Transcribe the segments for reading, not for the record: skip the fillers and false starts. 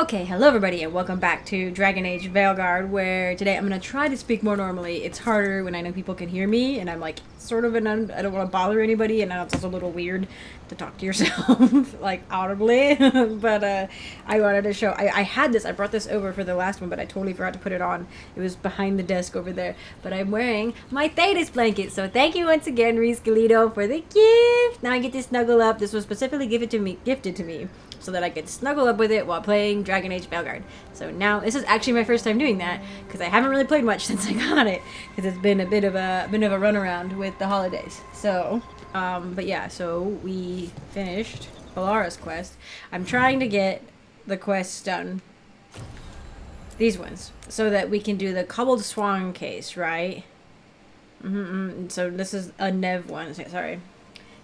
Okay, hello everybody and welcome back to Dragon Age Veilguard, where today I'm going to try to speak more normally. It's harder when I know people can hear me, and I'm like, sort of I don't want to bother anybody, and it's also a little weird to talk to yourself, like, audibly, but I wanted to show, I had this, I brought this over for the last one, but I totally forgot to put it on. It was behind the desk over there, but I'm wearing my Thetis blanket, so thank you once again, Reese Galito, for the gift! Now I get to snuggle up. This was specifically gifted to me. So that I could snuggle up with it while playing Dragon Age Veilguard. So now, this is actually my first time doing that, because I haven't really played much since I got it, because it's been a bit of a runaround with the holidays. So, but yeah, so we finished Alara's quest. I'm trying to get the quests done, these ones, so that we can do the Cobbled Swan case, right? So this is a Nev one, sorry.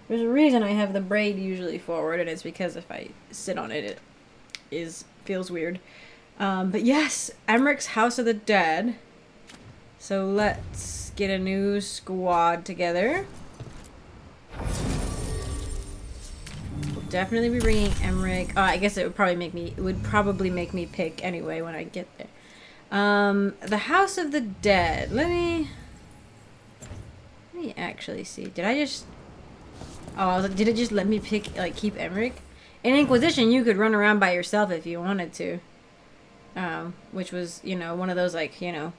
There's a reason I have the braid usually forward, and it's because if I sit on it, it feels weird. But yes, Emmrich's House of the Dead. So let's get a new squad together. We'll definitely be bringing Emmrich. Oh, I guess it would probably make me pick anyway when I get there. The House of the Dead. Let me actually see. Did I just... Oh, I was like, did it just let me pick, like, keep Emmrich? In Inquisition, you could run around by yourself if you wanted to. Which was, you know, one of those, like, you know,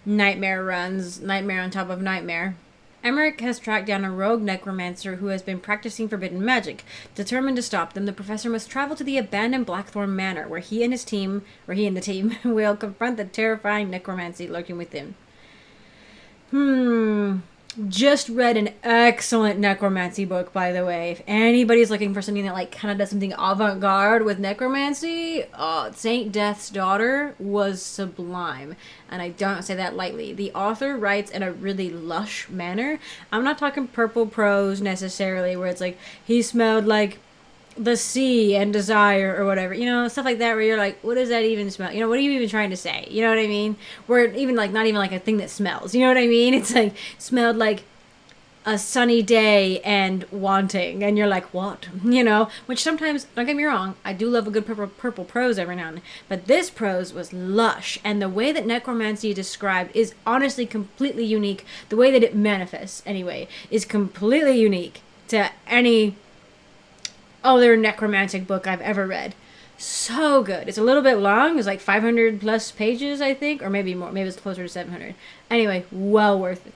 nightmare runs, nightmare on top of nightmare. Emmrich has tracked down a rogue necromancer who has been practicing forbidden magic. Determined to stop them, the professor must travel to the abandoned Blackthorn Manor, where he and the team will confront the terrifying necromancy lurking within. Just read an excellent necromancy book, by the way. If anybody's looking for something that, like, kind of does something avant-garde with necromancy, Saint Death's Daughter was sublime. And I don't say that lightly. The author writes in a really lush manner. I'm not talking purple prose necessarily, where it's like, he smelled like the sea and desire or whatever, you know, stuff like that, where you're like, what does that even smell? You know, what are you even trying to say? You know what I mean? Where even like, not even like a thing that smells, you know what I mean? It's like, smelled like a sunny day and wanting, and you're like, what? You know, which sometimes, don't get me wrong, I do love a good purple prose every now and then, but this prose was lush, and the way that necromancy described is honestly completely unique. The way that it manifests, anyway, is completely unique to any other necromantic book I've ever read. So good. It's a little bit long. It's like 500 plus pages, I think, or maybe more. Maybe it's closer to 700. Anyway, well worth it.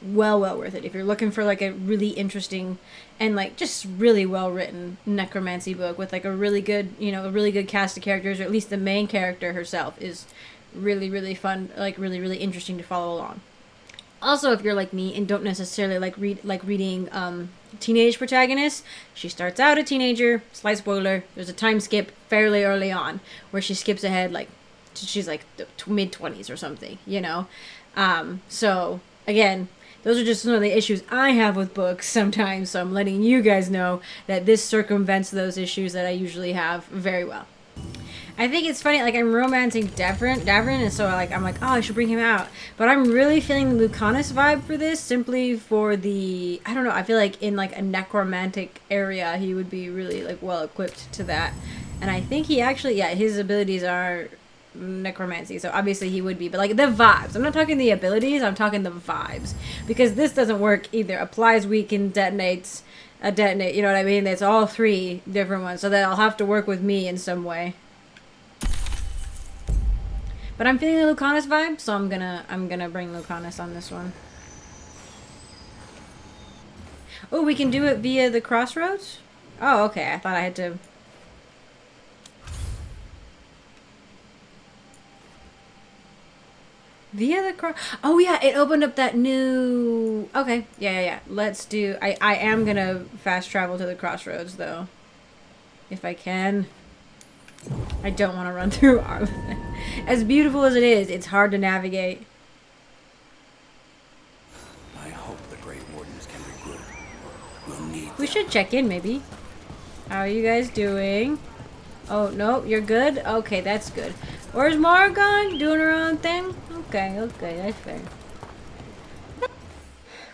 Well worth it. If you're looking for like a really interesting and like just really well written necromancy book with like a really good, you know, a really good cast of characters, or at least the main character herself is really fun, like really interesting to follow along. Also, if you're like me and don't necessarily like reading teenage protagonists, she starts out a teenager, slight spoiler, there's a time skip fairly early on where she skips ahead, like she's like mid-20s or something, you know. So again, those are just some of the issues I have with books sometimes, so I'm letting you guys know that this circumvents those issues that I usually have very well. I think it's funny, like, I'm romancing Davrin, and so, like, I'm like, oh, I should bring him out. But I'm really feeling the Lucanus vibe for this, simply for the, I don't know, I feel like in, like, a necromantic area, he would be really, like, well-equipped to that. And I think he actually, yeah, his abilities are necromancy, so obviously he would be. But, like, the vibes. I'm not talking the abilities, I'm talking the vibes. Because this doesn't work either. Applies, weakens, detonates, detonate, you know what I mean? It's all three different ones, so that'll have to work with me in some way. But I'm feeling the Lucanus vibe, so I'm gonna bring Lucanus on this one. Oh, we can do it via the crossroads? Oh, okay. I thought I had to. Via the cross. Oh yeah, it opened up that new. Okay, yeah. Let's do. I am gonna fast travel to the crossroads though, if I can. I don't want to run through Arlen. As beautiful as it is, it's hard to navigate. I hope the Great Wardens can be good. We'll need We should check in, maybe. How are you guys doing? Oh, no, you're good? Okay, that's good. Where's Morgan? Doing her own thing? Okay, that's fair.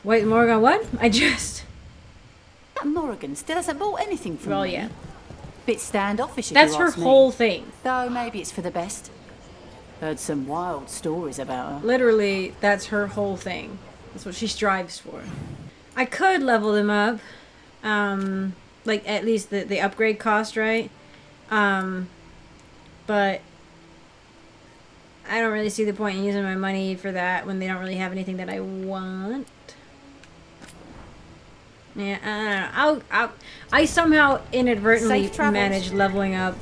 Wait, Morgan, what? Morgan still hasn't bought anything from me. Yeah. Bit standoffish, if That's you her ask me. whole thing. Though maybe it's for the best. Heard some wild stories about her. Literally, that's her whole thing. That's what she strives for. I could level them up. Like, at least the upgrade cost, right? But I don't really see the point in using my money for that when they don't really have anything that I want. Yeah, I don't know. I somehow inadvertently Safe travels. managed leveling up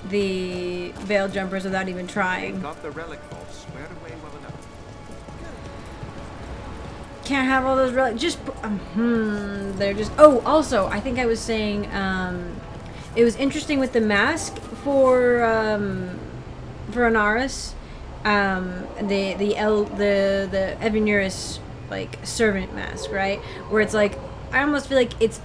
the veil jumpers without even trying. Got the relic vault squared away well enough. Can't have all those just they're just. Oh, also, I think I was saying it was interesting with the mask for Anaris, the Evanuris like servant mask, right? Where it's like I almost feel like it's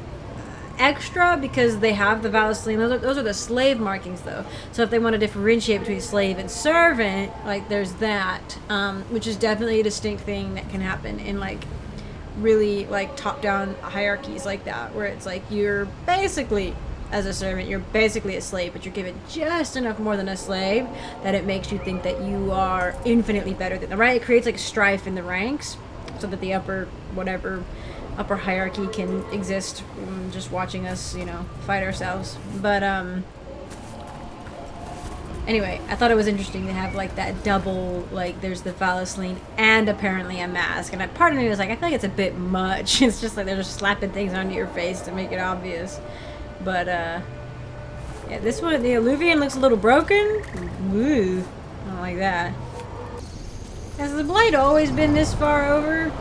extra because they have the Valenceline. Those are the slave markings though. So if they want to differentiate between slave and servant, like there's that, which is definitely a distinct thing that can happen in like really like top-down hierarchies like that, where it's like you're basically as a servant, you're basically a slave, but you're given just enough more than a slave that it makes you think that you are infinitely better than them, right? It creates like strife in the ranks so that the upper hierarchy can exist, just watching us, fight ourselves. But anyway, I thought it was interesting to have like that double, like there's the Valenceline and apparently a mask, and part of me was like, I feel like it's a bit much. It's just like they're just slapping things onto your face to make it obvious. But yeah, this one, the Alluvian looks a little broken. Ooh, I don't like that. Has the blight always been this far over?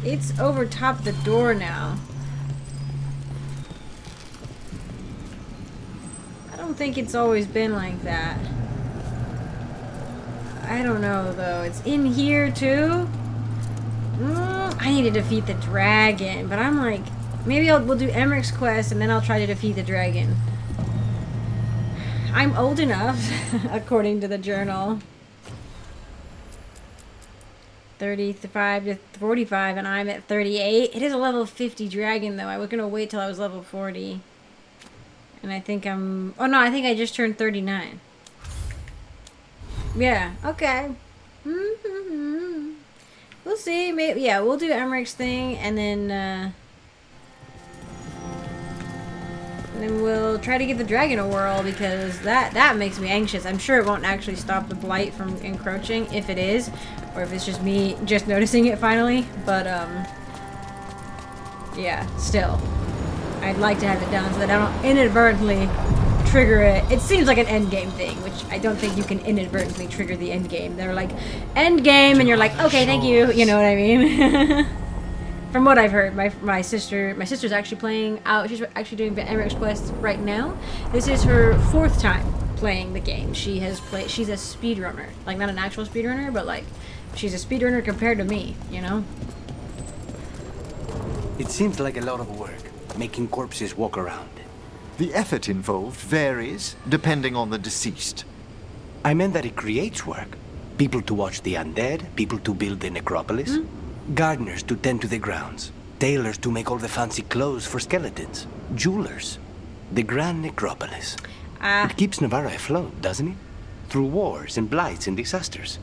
It's over top the door now. I don't think it's always been like that. I don't know though. It's in here too? I need to defeat the dragon, but I'm like, maybe we'll do Emmrich's quest and then I'll try to defeat the dragon. I'm old enough, according to the journal. 35 to 45, and I'm at 38. It is a level 50 dragon, though. I was gonna wait till I was level 40. And I think I'm... Oh, no, I think I just turned 39. Yeah, okay. We'll see. Maybe, yeah, we'll do Emmrich's thing, and then we'll try to give the dragon a whirl, because that makes me anxious. I'm sure it won't actually stop the blight from encroaching, if it is, or if it's just me just noticing it finally. But yeah, still, I'd like to have it done so that I don't inadvertently trigger it. It seems like an end game thing, which I don't think you can inadvertently trigger the end game. They're like, end game, and you're like, okay, thank you. You know what I mean? From what I've heard, my sister's actually playing out. She's actually doing Emmrich's quest right now. This is her 4th time playing the game. She's a speedrunner, like not an actual speedrunner, but like she's a speedrunner compared to me. It seems like a lot of work, making corpses walk around. The effort involved varies, depending on the deceased. I meant that it creates work. People to watch the undead, people to build the necropolis, gardeners to tend to the grounds, tailors to make all the fancy clothes for skeletons, jewelers. The grand necropolis. It keeps Navarra afloat, doesn't it? Through wars and blights and disasters.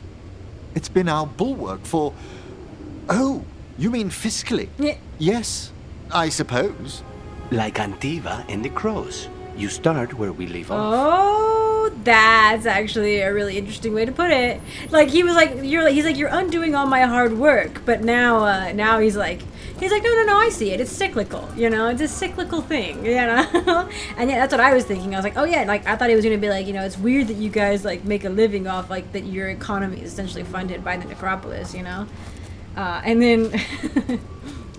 It's been our bulwark for... Oh, you mean fiscally? Yeah. Yes, I suppose. Like Antiva and the crows. You start where we leave off. Oh, that's actually a really interesting way to put it. Like he's like you're undoing all my hard work, but now he's like no, I see it. It's cyclical, It's a cyclical thing, And yeah, that's what I was thinking. I was like, oh yeah, like I thought he was gonna be like, it's weird that you guys like make a living off like that your economy is essentially funded by the necropolis, and then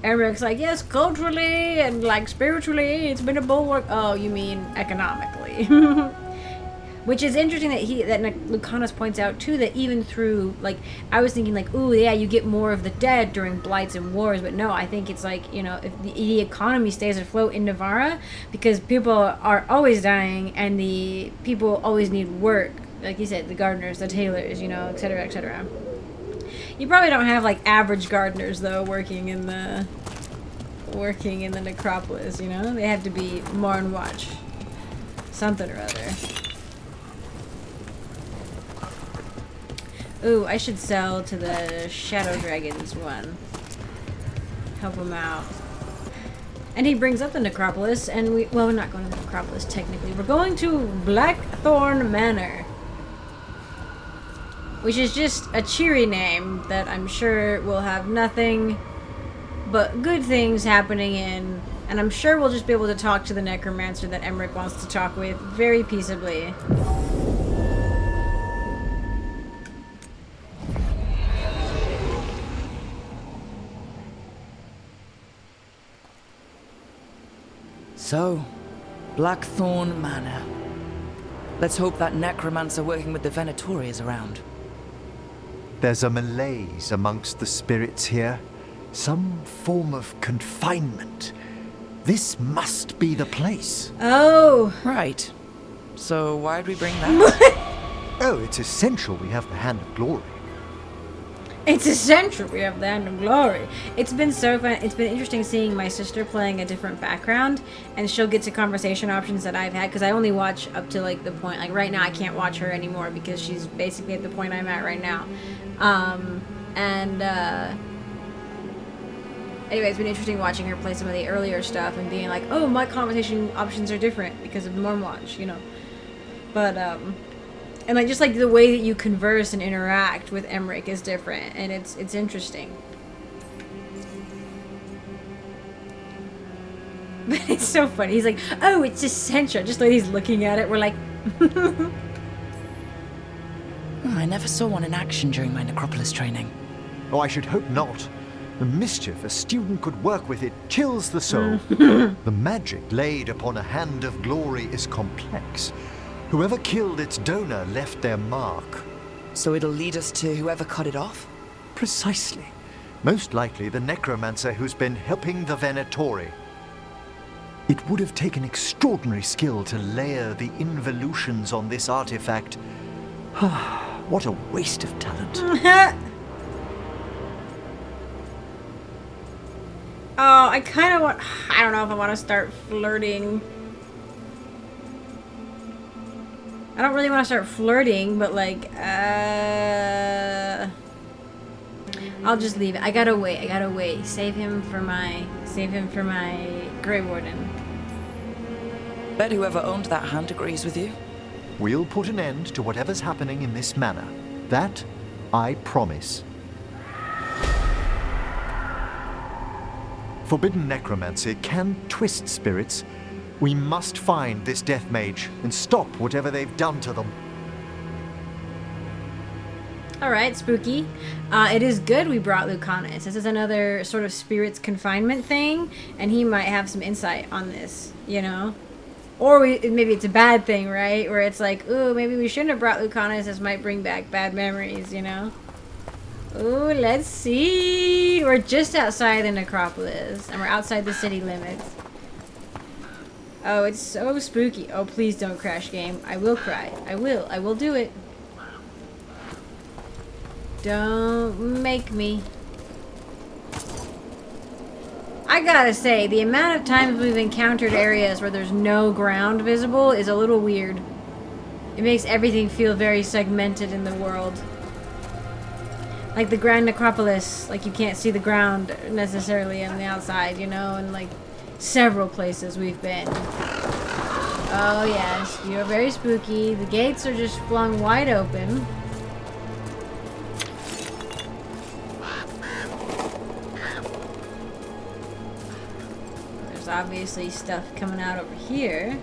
Emmrich's like, yes, culturally and like spiritually, it's been a bulwark. Oh, you mean economically? Which is interesting that Lucanus points out too, that even through like I was thinking like, ooh yeah, you get more of the dead during blights and wars, but no, I think it's like if the economy stays afloat in Navarra because people are always dying and the people always need work, like you said, the gardeners, the tailors, etc., etc. You probably don't have like average gardeners though working in the necropolis, you know? They have to be more on watch. Something or other. Ooh, I should sell to the Shadow Dragons one. Help him out. And he brings up the necropolis, and well, we're not going to the necropolis technically. We're going to Blackthorn Manor. Which is just a cheery name that I'm sure will have nothing but good things happening in. And I'm sure we'll just be able to talk to the necromancer that Emmrich wants to talk with very peaceably. So, Blackthorn Manor. Let's hope that necromancer working with the Venatori is around. There's a malaise amongst the spirits here. Some form of confinement. This must be the place. Oh. Right. So why'd we bring that? Oh, it's essential we have the Hand of Glory. It's essential we have the Hand of Glory. It's been so fun. It's been interesting seeing my sister playing a different background, and she'll get to conversation options that I've had, because I only watch up to like the point, like right now I can't watch her anymore because she's basically at the point I'm at right now. Anyway, it's been interesting watching her play some of the earlier stuff and being like, oh, my conversation options are different because of Mormwatch, you know. But, and like just like the way that you converse and interact with Emmrich is different, and it's interesting. But it's so funny. He's like, oh, it's essential. Just like he's looking at it, we're like, I never saw one in action during my necropolis training. Oh, I should hope not. The mischief a student could work with it chills the soul. The magic laid upon a Hand of Glory is complex. Whoever killed its donor left their mark. So it'll lead us to whoever cut it off? Precisely. Most likely the necromancer who's been helping the Venatori. It would have taken extraordinary skill to layer the involutions on this artifact. What a waste of talent. oh, I kind of want, I don't know if I want to start flirting. I don't really want to start flirting, but like, I'll just leave it. I gotta wait. Save him for my Grey Warden. Bet whoever owned that hand agrees with you. We'll put an end to whatever's happening in this manor. That, I promise. Forbidden necromancy can twist spirits. We must find this death mage and stop whatever they've done to them. Alright, spooky. It is good we brought Lucanus. This is another sort of spirits confinement thing, and he might have some insight on this, you know? Or maybe it's a bad thing, right? Where it's like, ooh, maybe we shouldn't have brought Lucanus. This might bring back bad memories, you know? Ooh, let's see. We're just outside the necropolis, and we're outside the city limits. Oh, it's so spooky. Oh, please don't crash, game. I will cry. I will do it. Don't make me. I gotta say, the amount of times we've encountered areas where there's no ground visible is a little weird. It makes everything feel very segmented in the world. Like the Grand Necropolis, like you can't see the ground necessarily on the outside, you know, and like several places we've been. Oh yes, you're very spooky. The gates are just flung wide open. There's obviously stuff coming out over here.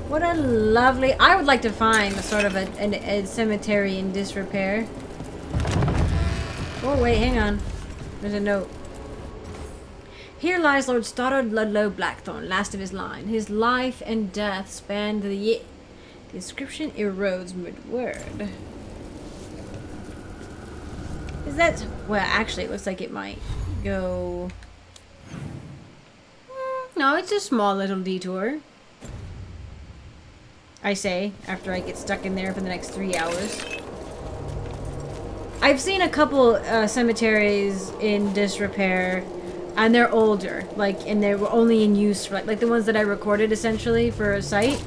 What a lovely... I would like to find sort of a cemetery in disrepair. Oh wait, hang on. There's a note. Here lies Lord Stoddard Ludlow Blackthorn, last of his line. His life and death spanned the year. The inscription erodes mid-word. Is that... Well, actually, it looks like it might go... No, it's a small little detour. I say, after I get stuck in there for the next 3 hours. I've seen a couple cemeteries in disrepair, and they're older, like, and they were only in use for like the ones that I recorded essentially for a site.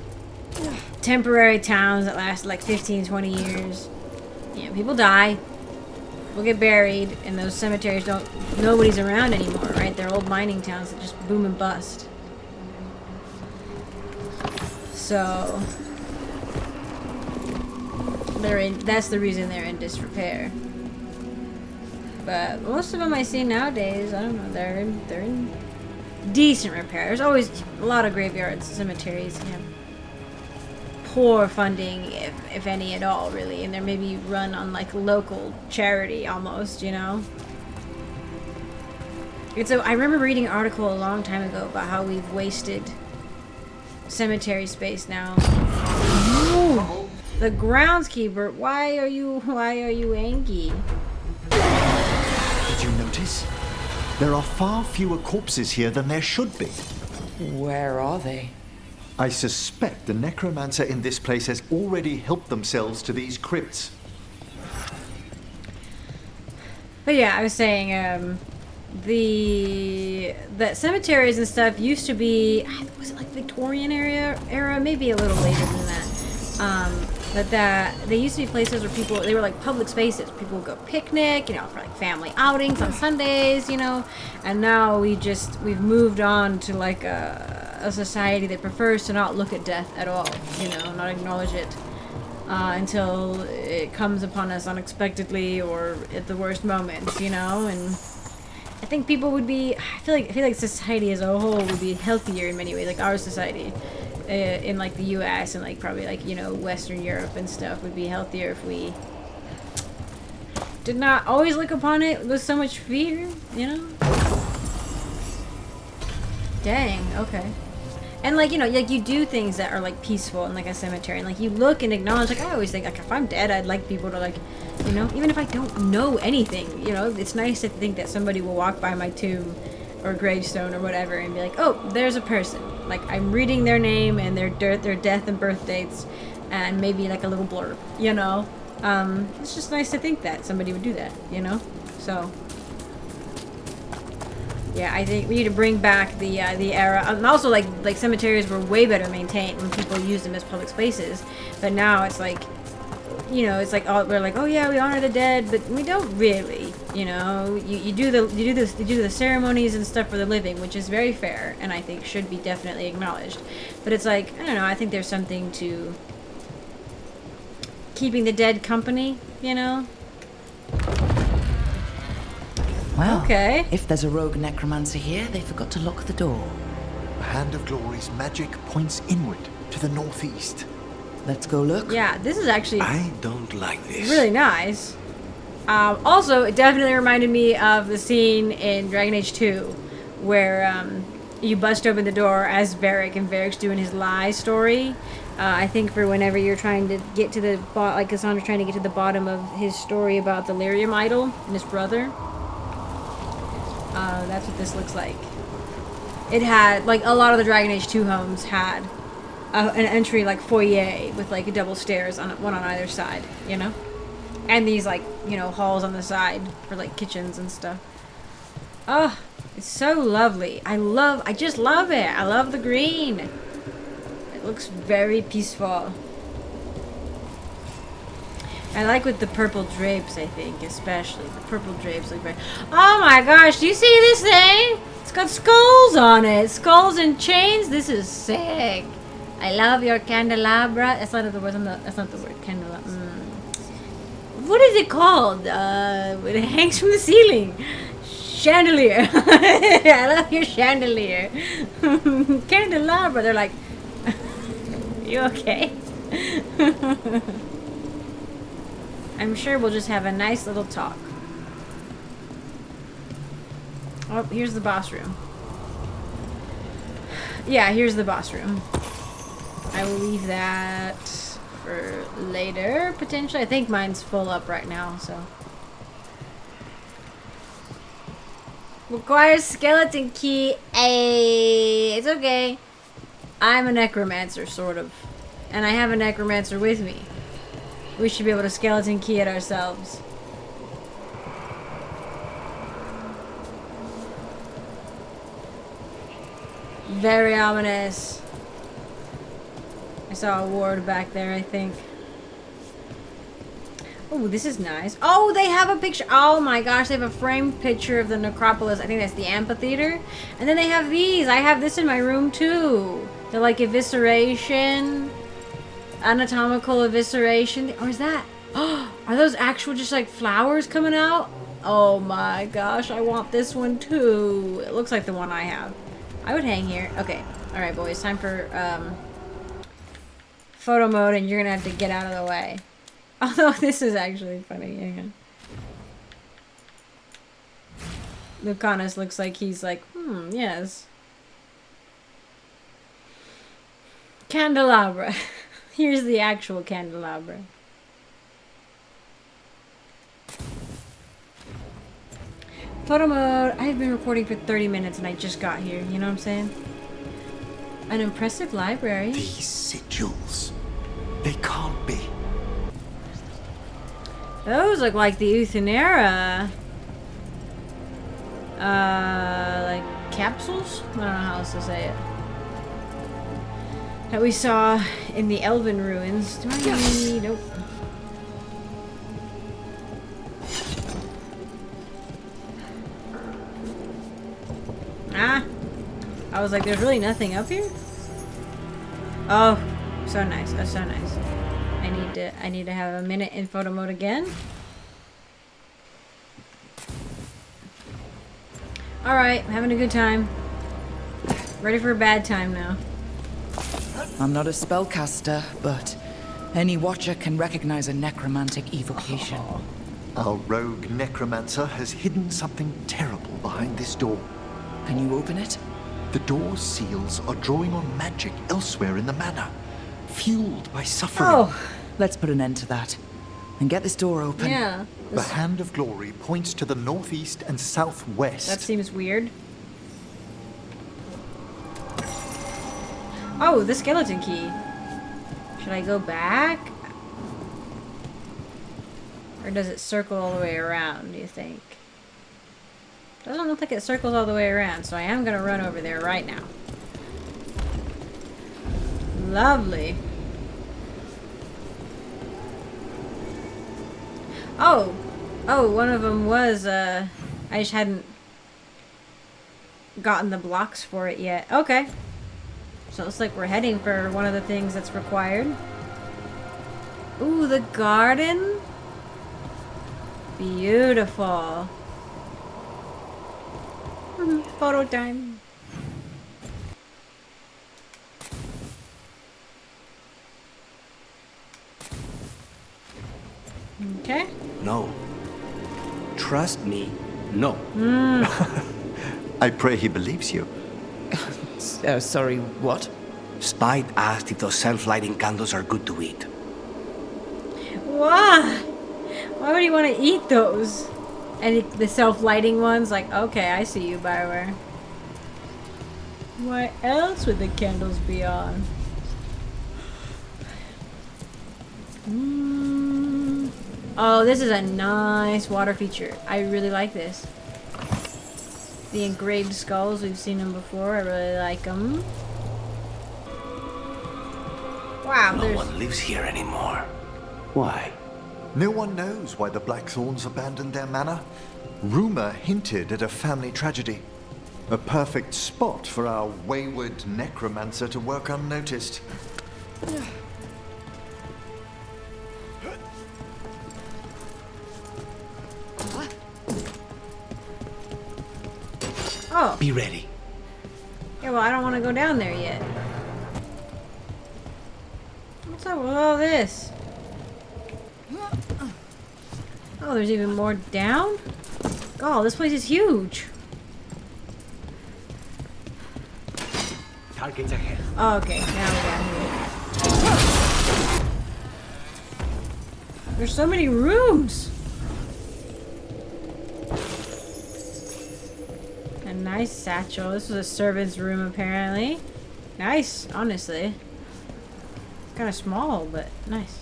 Temporary towns that last like 15, 20 years. Yeah, people die. People get buried, and those cemeteries nobody's around anymore, right? They're old mining towns that just boom and bust. So that's the reason they're in disrepair. But most of them I see nowadays, I don't know, they're in decent repair. There's always a lot of graveyards, cemeteries have poor funding, if any at all, really, and they're maybe run on like local charity almost, you know. I remember reading an article a long time ago about how we've wasted cemetery space now. Ooh, the groundskeeper, why are you angry? Did you notice? There are far fewer corpses here than there should be. Where are they? I suspect the necromancer in this place has already helped themselves to these crypts. But yeah, I was saying, that cemeteries and stuff used to be, was it like Victorian era, maybe a little later than that. But that they used to be places where they were like public spaces. People would go picnic, you know, for like family outings on Sundays, you know. And now we've moved on to like a society that prefers to not look at death at all, you know, not acknowledge it until it comes upon us unexpectedly or at the worst moments, you know. And I think people would be, I feel like society as a whole would be healthier in many ways, like our society in like the US and like probably like, you know, Western Europe and stuff would be healthier if we did not always look upon it with so much fear, you know. Dang, okay. And like, you know, like you do things that are like peaceful in like a cemetery, and like you look and acknowledge, like I always think, like if I'm dead, I'd like people to like, you know, even if I don't know anything, you know, it's nice to think that somebody will walk by my tomb or gravestone or whatever and be like, oh, there's a person. Like I'm reading their name and their death and birth dates, and maybe like a little blurb, you know. It's just nice to think that somebody would do that, you know. So yeah, I think we need to bring back the era, and also like cemeteries were way better maintained when people used them as public spaces. But now it's like, you know, it's like we're like, oh yeah, we honor the dead, but we don't really, you know. You do the ceremonies and stuff for the living, which is very fair, and I think should be definitely acknowledged. But it's like, I don't know, I think there's something to keeping the dead company, you know. Well, okay. If there's a rogue necromancer here, they forgot to lock the door. The Hand of Glory's magic points inward to the northeast. Let's go look. Yeah, this is actually I don't like this. really nice. Also, it definitely reminded me of the scene in Dragon Age 2 where you bust open the door as Varric, and Varric's doing his lie story. I think for whenever you're trying to get to the like Cassandra's trying to get to the bottom of his story about the Lyrium idol and his brother. That's what this looks like. It had, like, a lot of the Dragon Age 2 homes had an entry, like, foyer with, like, double stairs, one on either side, you know? And these, like, you know, halls on the side for, like, kitchens and stuff. Oh, it's so lovely. I just love it. I love the green. It looks very peaceful. I like with the purple drapes, I think, especially. The purple drapes look very... Oh my gosh, do you see this thing? It's got skulls on it. Skulls and chains. This is sick. I love your candelabra. That's not the word. That's not the word. Candelabra. What is it called? It hangs from the ceiling. Chandelier. I love your chandelier. Candelabra. They're like... You okay? I'm sure we'll just have a nice little talk. Oh, here's the boss room. Yeah, here's the boss room. I will leave that for later, potentially. I think mine's full up right now, so. Requires skeleton key. It's okay. I'm a necromancer, sort of. And I have a necromancer with me. We should be able to skeleton key it ourselves. Very ominous. I saw a ward back there, I think. Oh, this is nice. Oh, they have a picture. Oh my gosh, they have a framed picture of the necropolis. I think that's the amphitheater. And then they have these. I have this in my room too. They're like evisceration. Anatomical evisceration. Or is that? Oh, are those actual just like flowers coming out? Oh my gosh, I want this one too. It looks like the one I have. I would hang here. Okay. Alright, boys. Time for photo mode, and you're gonna have to get out of the way. Although this is actually funny. Hang on. Lucanus looks like he's like, yes. Candelabra. Here's the actual candelabra. Photo mode. I've been recording for 30 minutes and I just got here. You know what I'm saying? An impressive library. These sigils. They can't be. Those look like the Euthenera. Like capsules? I don't know how else to say it. That we saw in the Elven ruins. Do I need... Nope. Ah! I was like, there's really nothing up here? Oh, so nice. Oh, so nice. I need to have a minute in photo mode again. Alright, having a good time. Ready for a bad time now. I'm not a spellcaster, but any watcher can recognize a necromantic evocation. Our rogue necromancer has hidden something terrible behind this door. Can you open it? The door's seals are drawing on magic elsewhere in the manor, fueled by suffering. Oh! Let's put an end to that. And get this door open. Yeah. The Hand of Glory points to the northeast and southwest. That seems weird. Oh, the skeleton key. Should I go back? Or does it circle all the way around, do you think? Doesn't look like it circles all the way around, so I am gonna run over there right now. Lovely. Oh! Oh, one of them was, I just hadn't gotten the blocks for it yet. Okay. So it looks like we're heading for one of the things that's required. Ooh, the garden? Beautiful. Photo time. Okay. No. Trust me, no. I pray he believes you. Sorry, what? Spite asked if those self-lighting candles are good to eat. Why? Why would you want to eat those? And the self-lighting ones? Like, okay, I see you, Bioware. What else would the candles be on? Oh, this is a nice water feature. I really like this. The engraved skulls, we've seen them before. I really like them. Wow, No there's... one lives here anymore. Why? No one knows why the Blackthorns abandoned their manor. Rumor hinted at a family tragedy. A perfect spot for our wayward necromancer to work unnoticed. Oh, Be ready. yeah, well, I don't want to go down there yet. What's up with all this? Oh, there's even more down? Oh, this place is huge. Targets ahead. Oh, okay, now we're down here. There's so many rooms. A nice satchel. This was a servant's room, apparently. Nice, honestly. Kind of small, but nice.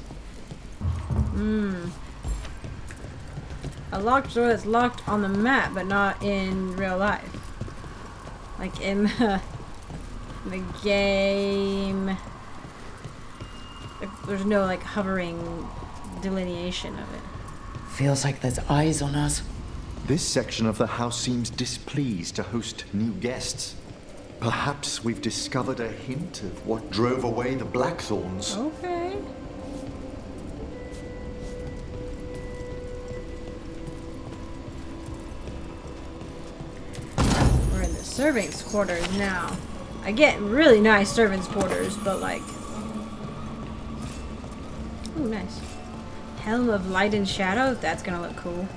A locked door that's locked on the map, but not in real life. Like in the the game. There's no like hovering delineation of it. Feels like there's eyes on us. This section of the house seems displeased to host new guests. Perhaps we've discovered a hint of what drove away the Blackthorns. Okay. We're in the servants' quarters now. I get really nice servants' quarters, but like... Ooh, nice. Helm of Light and Shadow? That's gonna look cool.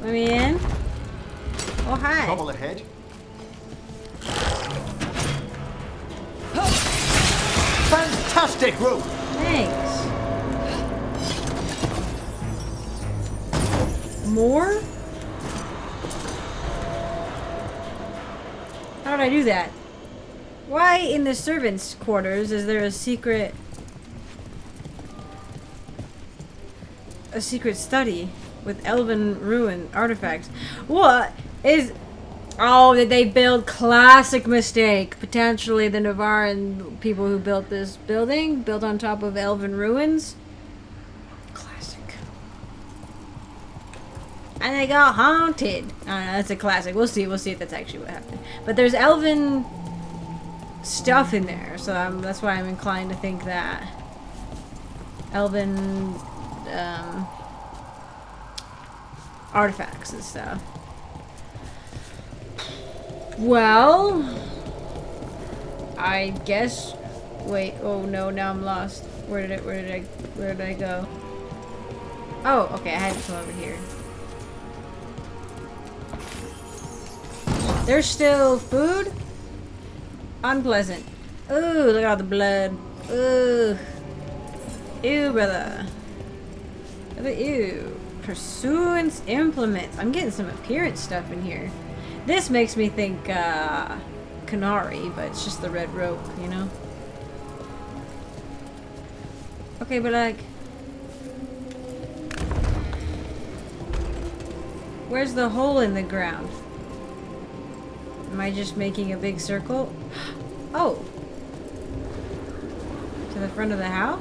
Let me in. Oh, hi. Trouble ahead. Fantastic rope! Thanks. More? How did I do that? Why in the servants' quarters is there a secret study with elven ruin artifacts? What is... Oh, did they build? Classic mistake. Potentially the Navaran people who built this building built on top of elven ruins. Classic. And they got haunted. I don't know, that's a classic. We'll see if that's actually what happened. But there's elven stuff in there, so that's why I'm inclined to think that elven artifacts and stuff. Well, I guess. Wait. Oh no! Now I'm lost. Where did I go? Oh, okay. I had to come over here. There's still food. Unpleasant. Ooh, look at all the blood. Ooh. Ew, brother. Ew. Pursuance implements. I'm getting some appearance stuff in here. This makes me think, Canary, but it's just the red rope, you know? Okay, but like... Where's the hole in the ground? Am I just making a big circle? Oh! To the front of the house?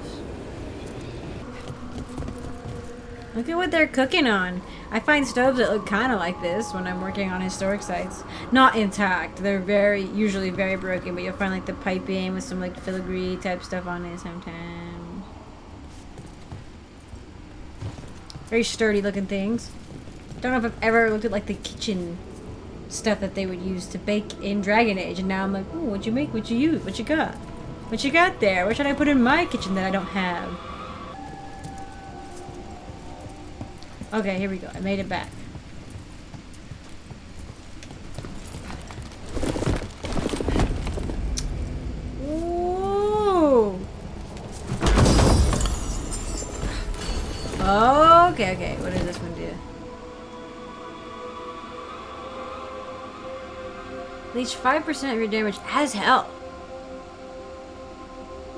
Look at what they're cooking on. I find stoves that look kind of like this when I'm working on historic sites. Not intact. They're usually very broken, but you'll find like the piping with some like filigree type stuff on it sometimes. Very sturdy looking things. Don't know if I've ever looked at like the kitchen stuff that they would use to bake in Dragon Age, and now I'm like, oh, what'd you make? What'd you use? What you got? What you got there? What should I put in my kitchen that I don't have? Okay, here we go. I made it back. Ooh. Okay. What does this one do? Leech 5% of your damage as hell.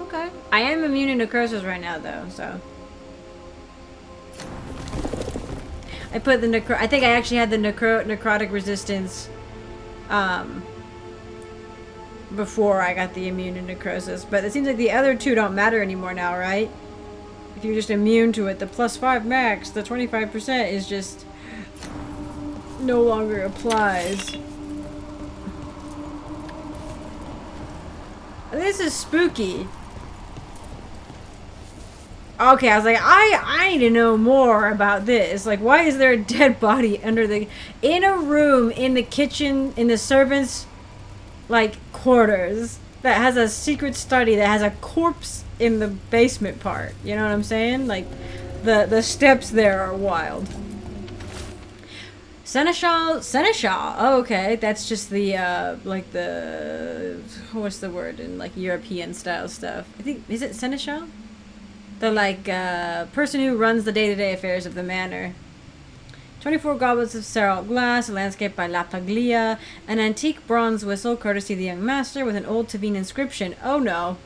Okay. I am immune to necrosis right now, though, so... I put the I think I actually had the necrotic resistance before I got the immune to necrosis, but it seems like the other two don't matter anymore now, right? If you're just immune to it, the +5 max, the 25% is just no longer applies. This is spooky. Okay, I was like, I need to know more about this. Like, why is there a dead body in a room in the kitchen, in the servants' like quarters that has a secret study that has a corpse in the basement part? You know what I'm saying? Like, the steps there are wild. Seneschal. Oh, okay, that's just the like the what's the word in like European style stuff. I think is it Seneschal? The, like, person who runs the day-to-day affairs of the manor. 24 goblets of Seralt glass, a landscape by La Paglia, an antique bronze whistle, courtesy of the young master, with an old Tavine inscription. Oh, no.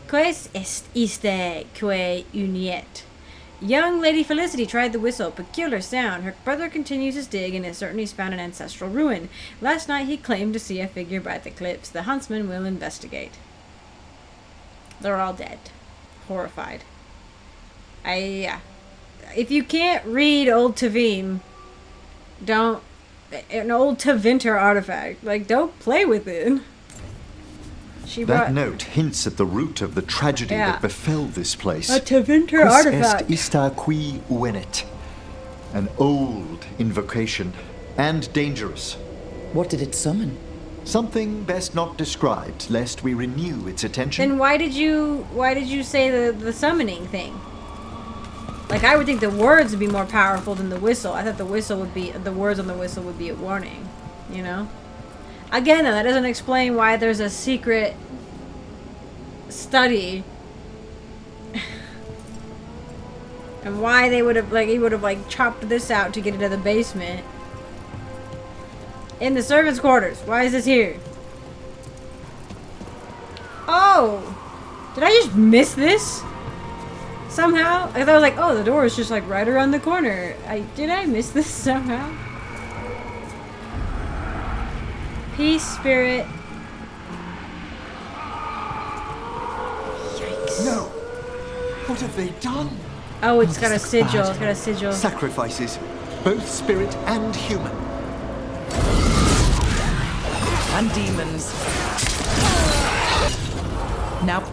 Quis est iste que uniet? Young Lady Felicity tried the whistle. Peculiar sound. Her brother continues his dig and has certainly found an ancestral ruin. Last night he claimed to see a figure by the cliffs. The huntsman will investigate. They're all dead. Horrified. If you can't read Old Tavim, don't... An old Tavinter artifact. Like, don't play with it. That note hints at the root of the tragedy that befell this place. A Tavinter Quis artifact. est ista qui venet. An old invocation, and dangerous. What did it summon? Something best not described, lest we renew its attention. Then why did you say the summoning thing? Like, I would think the words would be more powerful than the whistle. I thought the words on the whistle would be a warning, you know? Again, though, that doesn't explain why there's a secret study. And why they would have, like, he would have, like, chopped this out to get into the basement. In the servants' quarters. Why is this here? Oh! Did I just miss this? Somehow? I thought I was like, oh, the door is just, like, right around the corner. Did I miss this somehow? Peace, spirit. Yikes. No! What have they done? Oh, it's got a sigil. It's got a sigil. Sacrifices, both spirit and human. And demons. Now.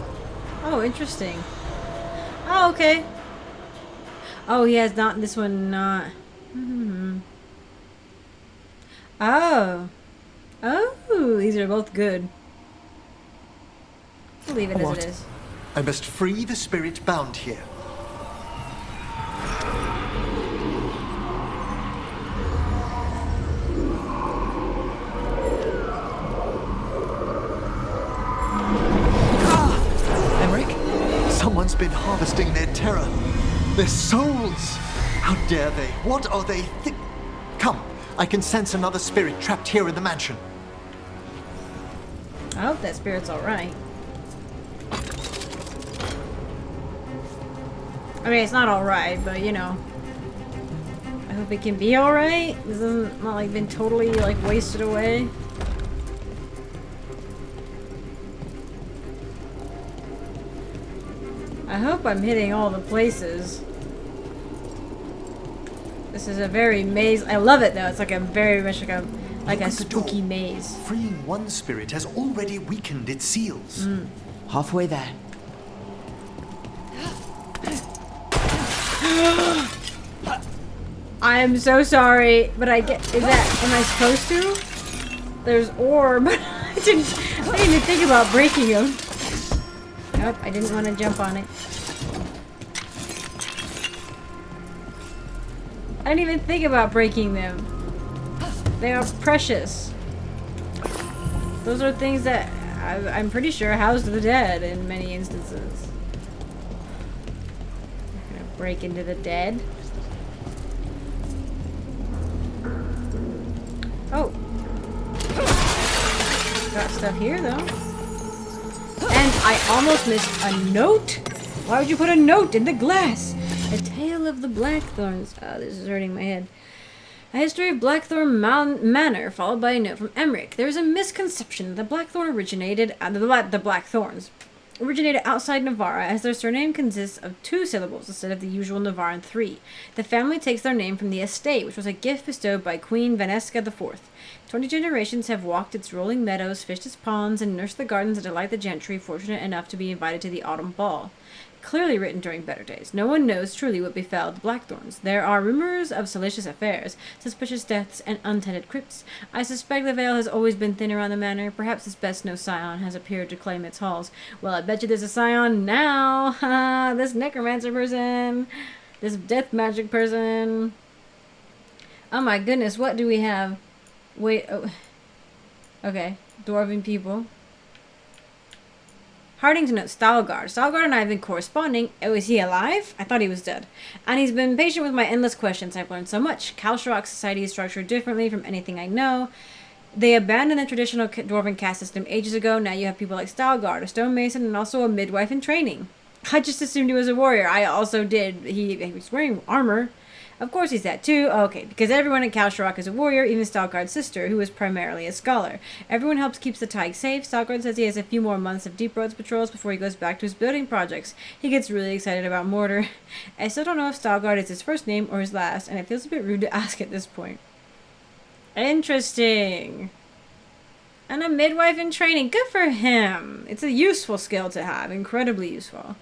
Oh, interesting. Oh, okay. Oh, he has not. This one, not. Oh. Oh, these are both good. I'll leave it as it is. I must free the spirit bound here. Emmrich? Someone's been harvesting their terror. Their souls. How dare they? What are they Come, I can sense another spirit trapped here in the mansion. I hope that spirit's alright. I mean, it's not alright, but you know. I hope it can be alright. This isn't not like been totally like wasted away. I hope I'm hitting all the places. This is a very maze. I love it though. It's like a very much like a spooky maze. Freeing one spirit has already weakened its seals. Halfway there. I am so sorry, but am I supposed to? There's orb. I didn't even think about breaking them. Nope, I didn't want to jump on it. I didn't even think about breaking them. They are precious. Those are things that I'm pretty sure house the dead in many instances. I'm gonna break into the dead. Oh. Got stuff here though. And I almost missed a note. Why would you put a note in the glass? A tale of the Blackthorns. Oh, this is hurting my head. A history of Blackthorn Manor, followed by a note from Emmrich. There is a misconception that the Blackthorns originated outside Navarra, as their surname consists of 2 syllables instead of the usual Navarran 3. The family takes their name from the estate, which was a gift bestowed by Queen Vanesca IV. 20 generations have walked its rolling meadows, fished its ponds, and nursed the gardens that delight the gentry fortunate enough to be invited to the autumn ball. Clearly written during better days. No one knows truly what befell the Blackthorns. There are rumors of salacious affairs, suspicious deaths, and untended crypts. I suspect the veil has always been thin around the manor. Perhaps its best-known scion has appeared to claim its halls. Well, I bet you there's a scion now. Ha! This necromancer person. This death magic person. Oh my goodness, what do we have? Wait, oh. Okay, dwarven people. Harding to note Veilguard. Veilguard and I have been corresponding. Oh, is he alive? I thought he was dead. And he's been patient with my endless questions. I've learned so much. Kalshrok society is structured differently from anything I know. They abandoned the traditional dwarven caste system ages ago. Now you have people like Veilguard, a stonemason, and also a midwife in training. I just assumed he was a warrior. I also did. He was wearing armor. Of course he's that too. Okay, because everyone in Kalsharok is a warrior, even Stalgard's sister, who is primarily a scholar. Everyone helps keeps the Tig safe. Stalgard says he has a few more months of deep roads patrols before he goes back to his building projects. He gets really excited about mortar. I still don't know if Stalgard is his first name or his last, and it feels a bit rude to ask at this point. Interesting. And a midwife in training. Good for him. It's a useful skill to have. Incredibly useful.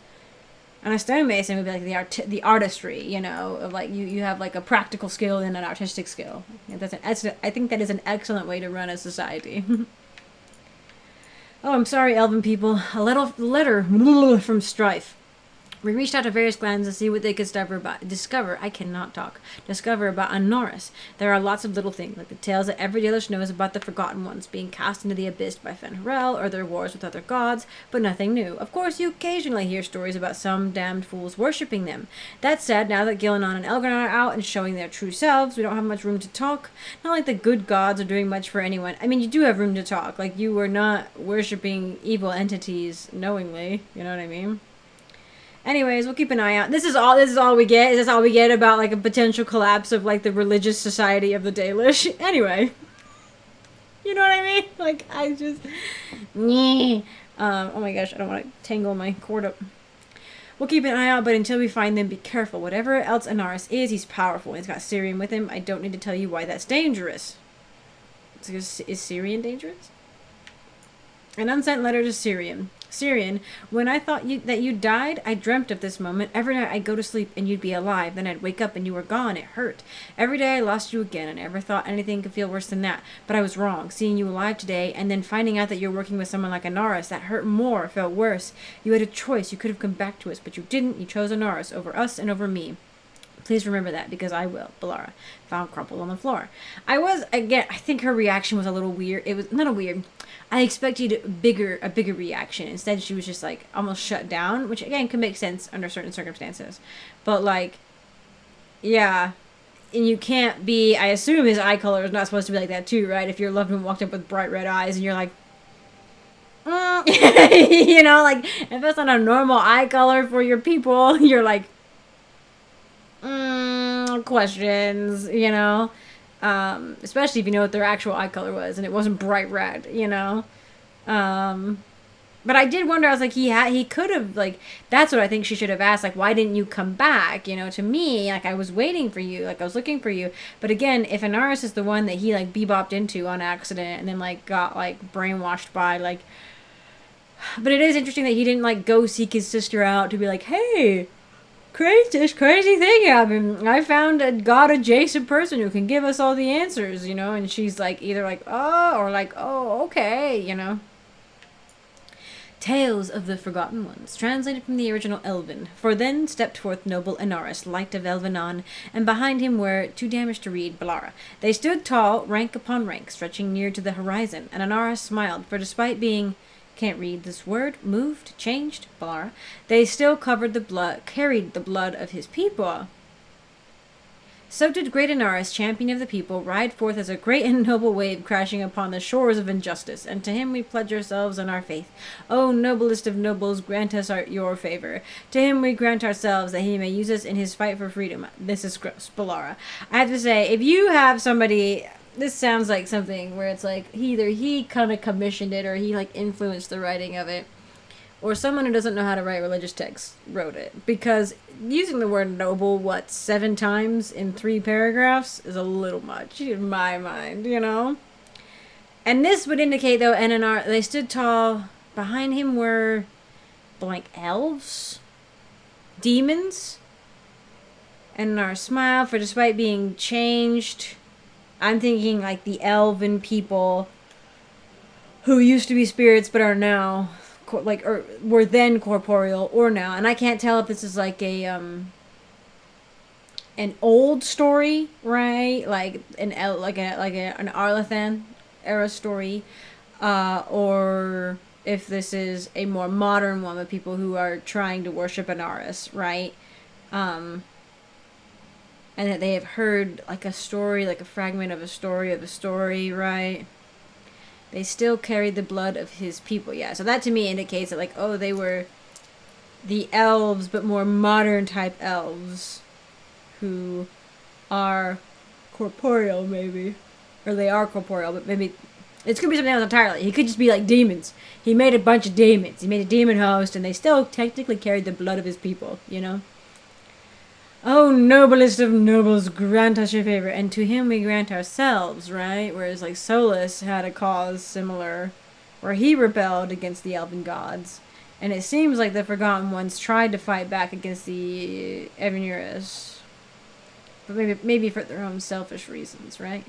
And a stonemason would be like the artistry, you know, of like you have like a practical skill and an artistic skill. I think that is an excellent way to run a society. Oh, I'm sorry, elven people. A little letter from Strife. We reached out to various clans to see what they could discover about Annoris. There are lots of little things, like the tales that every Dalish knows about the Forgotten Ones being cast into the abyss by Fen'Harel, or their wars with other gods, but nothing new. Of course, you occasionally hear stories about some damned fools worshipping them. That said, now that Gillenon and Elgron are out and showing their true selves, we don't have much room to talk. Not like the good gods are doing much for anyone. I mean, you do have room to talk. Like, you were not worshipping evil entities knowingly. You know what I mean? Anyways, we'll keep an eye out. This is all we get. Is this all we get about like a potential collapse of like the religious society of the Dalish? Anyway. You know what I mean? Like I just oh my gosh, I don't want to tangle my cord up. We'll keep an eye out, but until we find them, be careful. Whatever else Anaris is, he's powerful. He's got Syrian with him. I don't need to tell you why that's dangerous. Is Syrian dangerous? An unsent letter to Syrian. Syrian, when I thought that you died, I dreamt of this moment. Every night I'd go to sleep and you'd be alive. Then I'd wake up and you were gone. It hurt. Every day I lost you again. I never thought anything could feel worse than that. But I was wrong. Seeing you alive today and then finding out that you're working with someone like Anaris, that hurt more, felt worse. You had a choice. You could have come back to us, but you didn't. You chose Anaris over us and over me. Please remember that, because I will. Balara. Found crumpled on the floor. I think her reaction was a little weird. It was not a weird. I expected a bigger reaction. Instead, she was just like almost shut down, which again can make sense under certain circumstances. But like, yeah, and you can't be. I assume his eye color is not supposed to be like that too, right? If your loved one walked up with bright red eyes and you're like, you know, like if that's not a normal eye color for your people, you're like, questions, you know. Especially if you know what their actual eye color was and it wasn't bright red, you know. But I did wonder, I was like, he could have, like, that's what I think she should have asked, like, why didn't you come back, you know, to me, like, I was waiting for you, like, I was looking for you. But again, if Anaris is the one that he, like, bebopped into on accident and then, like, got, like, brainwashed by, like, but it is interesting that he didn't, like, go seek his sister out to be like, hey, this crazy thing happened. I found a god-adjacent person who can give us all the answers, you know? And she's like, either like, oh, or like, oh, okay, you know? Tales of the Forgotten Ones, translated from the original Elven. For then stepped forth noble Anaris, light of Elvenon, and behind him were, too damaged to read, Balara. They stood tall, rank upon rank, stretching near to the horizon, and Anaris smiled, for despite being... Can't read this word. Moved, changed, Balara. They still carried the blood of his people. So did great Anaris, champion of the people, ride forth as a great and noble wave crashing upon the shores of injustice, and to him we pledge ourselves and our faith. O noblest of nobles, grant us your favor. To him we grant ourselves that he may use us in his fight for freedom. This is Balara. I have to say, if you have somebody... This sounds like something where it's like either he kind of commissioned it or he like influenced the writing of it, or someone who doesn't know how to write religious texts wrote it, because using the word noble 7 times in 3 paragraphs is a little much in my mind, you know. And this would indicate though, NNR, they stood tall. Behind him were blank elves, demons, and our smile, for despite being changed. I'm thinking like the elven people who used to be spirits but are now or were then corporeal or now, and I can't tell if this is like a an old story, right? Like an Arlathan era story, or if this is a more modern one with people who are trying to worship Anaris, right? And that they have heard like a story, like a fragment of a story, right? They still carried the blood of his people, yeah. So that to me indicates that like, oh, they were the elves, but more modern type elves, who are corporeal, maybe. Or they are corporeal, but maybe it's gonna be something else entirely. He could just be like demons. He made a bunch of demons. He made a demon host, and they still technically carried the blood of his people, you know? Oh, noblest of nobles, grant us your favor, and to him we grant ourselves, right? Whereas, like, Solus had a cause similar, where he rebelled against the elven gods. And it seems like the Forgotten Ones tried to fight back against the Evenuris. But maybe for their own selfish reasons, right?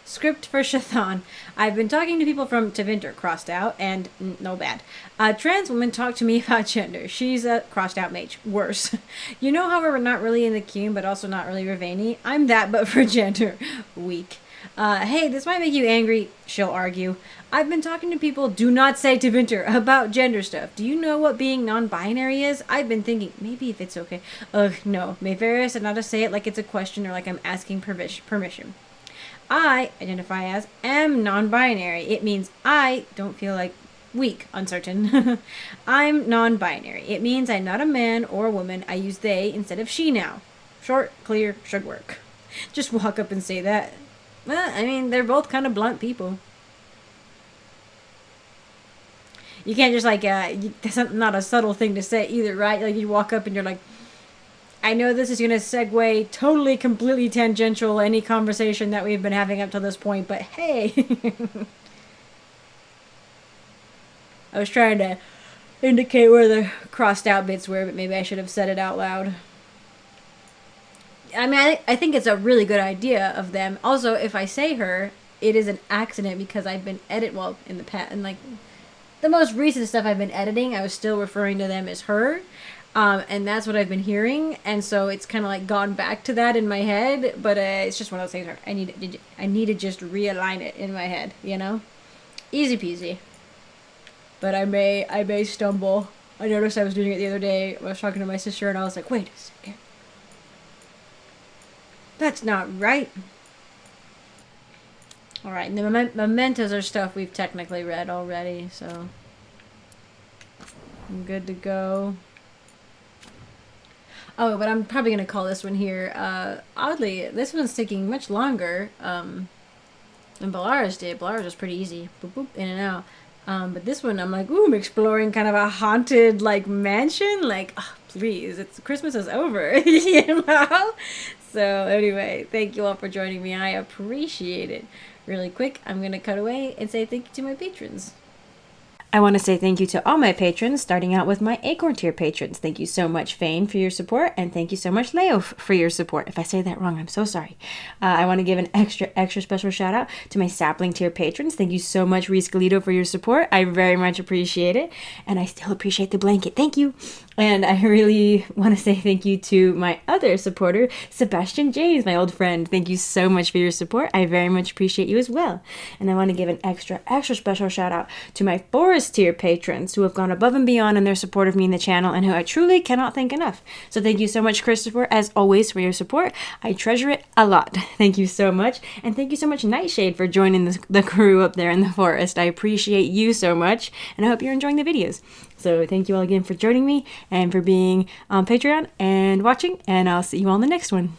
Script for Shathan. I've been talking to people from Tevinter, crossed out, and no bad. A trans woman talked to me about gender. She's a crossed out mage. Worse. You know how we're not really in the Cume, but also not really Ravani? I'm that, but for gender. Weak. Hey, this might make you angry, she'll argue. I've been talking to people, do not say Tevinter, about gender stuff. Do you know what being non-binary is? I've been thinking, maybe if it's okay. Ugh, no. Mayfaris said not to say it like it's a question or like I'm asking permission. I identify as am non-binary. It means I don't feel like weak, uncertain. I'm non-binary. It means I'm not a man or a woman. I use they instead of she now. Short, clear, should work. Just walk up and say that. Well, I mean, they're both kind of blunt people. You can't just like, that's not a subtle thing to say either, right? Like you walk up and you're like, I know this is going to segue totally, completely tangential any conversation that we've been having up to this point, but hey. I was trying to indicate where the crossed out bits were, but maybe I should have said it out loud. I mean, I think it's a really good idea of them. Also, if I say her, it is an accident because I've been in the past, and like, the most recent stuff I've been editing, I was still referring to them as her. And that's what I've been hearing, and so it's kind of like gone back to that in my head, but it's just one of those things where I need to just realign it in my head, you know? Easy peasy. But I may stumble. I noticed I was doing it the other day. I was talking to my sister, and I was like, wait a second. That's not right. Alright, and the mementos are stuff we've technically read already, so I'm good to go. Oh, but I'm probably going to call this one here. Oddly, this one's taking much longer than Bellaris did. Bellaris was pretty easy. Boop, boop, in and out. But this one, I'm like, ooh, I'm exploring kind of a haunted, like, mansion. Like, oh, please, Christmas is over, you know? So, anyway, thank you all for joining me. I appreciate it. Really quick, I'm going to cut away and say thank you to my patrons. I want to say thank you to all my patrons, starting out with my Acorn tier patrons. Thank you so much, Fane, for your support, and thank you so much, Leo, for your support. If I say that wrong, I'm so sorry. I want to give an extra special shout out to my Sapling tier patrons. Thank you so much, Reese Galito, for your support. I very much appreciate it, and I still appreciate the blanket. Thank you. And I really want to say thank you to my other supporter, Sebastian James, my old friend. Thank you so much for your support. I very much appreciate you as well. And I want to give an extra special shout out to my Forest tier patrons who have gone above and beyond in their support of me and the channel, and who I truly cannot thank enough. So thank you so much, Christopher, as always, for your support. I treasure it a lot. Thank you so much. And thank you so much, Nightshade, for joining the crew up there in the forest. I appreciate you so much, and I hope you're enjoying the videos. So thank you all again for joining me and for being on Patreon and watching, and I'll see you all in the next one.